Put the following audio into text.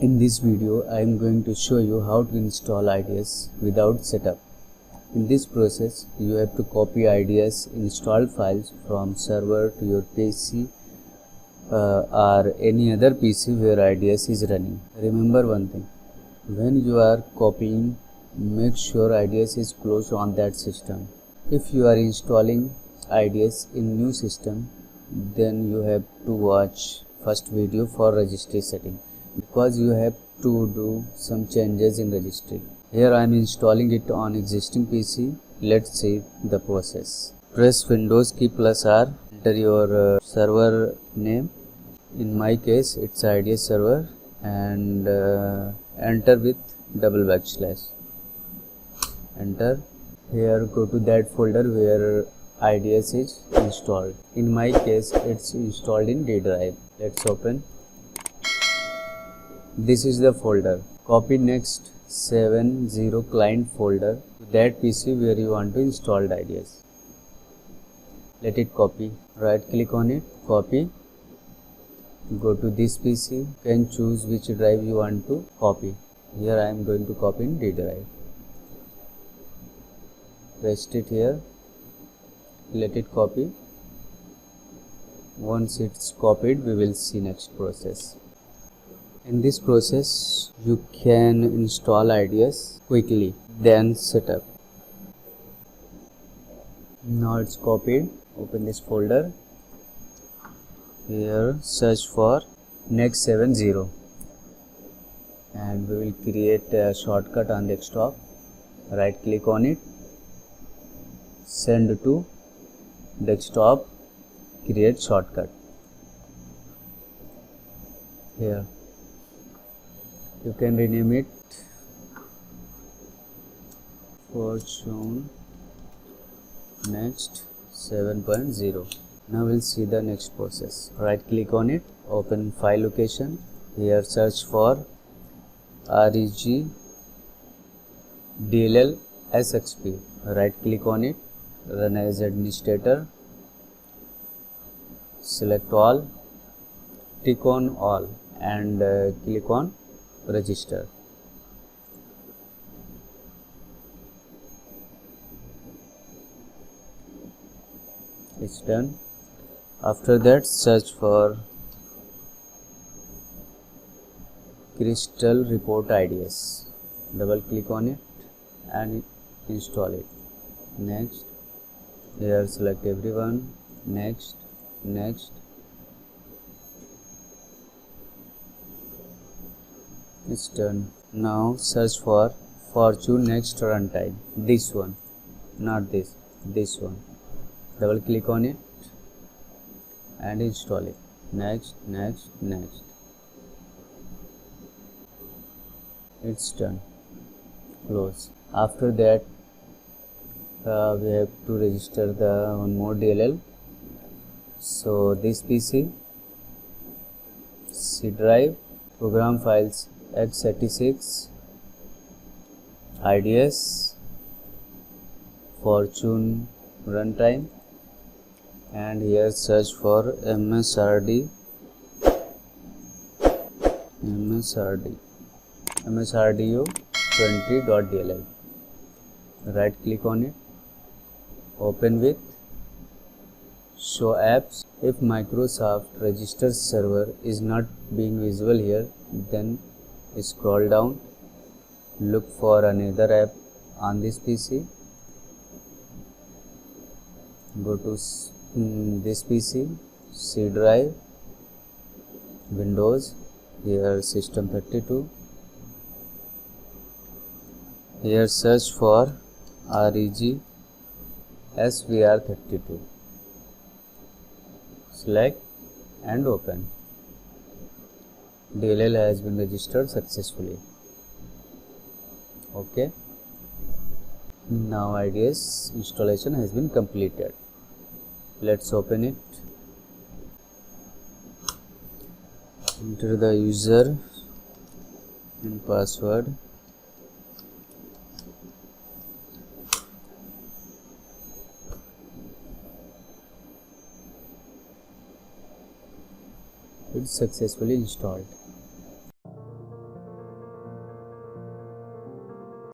In this video, I am going to show you how to install IDS without setup. In this process, you have to copy IDS installed files from server to your PC or any other PC where IDS is running. Remember one thing, when you are copying, make sure IDS is closed on that system. If you are installing IDS in new system, then you have to watch first video for registry setting, because you have to do some changes in registry. Here I am installing it on existing PC. Let's see the process. Press Windows key plus R, enter your server name. In my case it's IDS server, and enter with double backslash. Enter. Here go to that folder where IDS is installed. In my case it's installed in D drive. Let's open. This is the folder. Copy next 70 client folder to that PC where you want to install IDS. Let it copy. Right click on it, copy. Go to this PC. You can choose which drive you want to copy. Here I am going to copy in D drive. Paste it here. Let it copy. Once it's copied, we will see next process. In this process, you can install IDS quickly, then setup. Now it's copied. Open this folder. Here search for next 70 and we will create a shortcut on desktop. Right click on it, send to desktop, create shortcut. Here you can rename it Fortune Next 7.0. Now we'll see the next process. Right click on it, open file location. Here search for reg dll sxp. Right click on it, run as administrator. Select all, tick on all and click on register. It's done. After that, search for Crystal Report IDS. Double click on it and install it. Next. Here select everyone. Next. Next. It's done. Now search for Fortune Next Runtime. This one, not this. This one. Double click on it and install it. Next, next, next. It's done. Close. After that, we have to register the one more DLL. So this PC, C drive, program files x86, IDS, Fortune runtime, and here search for msrd msrdu 20.dll. Right click on it, open with show apps. If Microsoft register server is not being visible here, then scroll down, look for another app on this PC. Go to this PC, C drive, Windows, here System 32. Here search for reg svr32. Select and open. DLL has been registered successfully. Okay. Now IDS installation has been completed. Let's open it. Enter the user and password. It's successfully installed.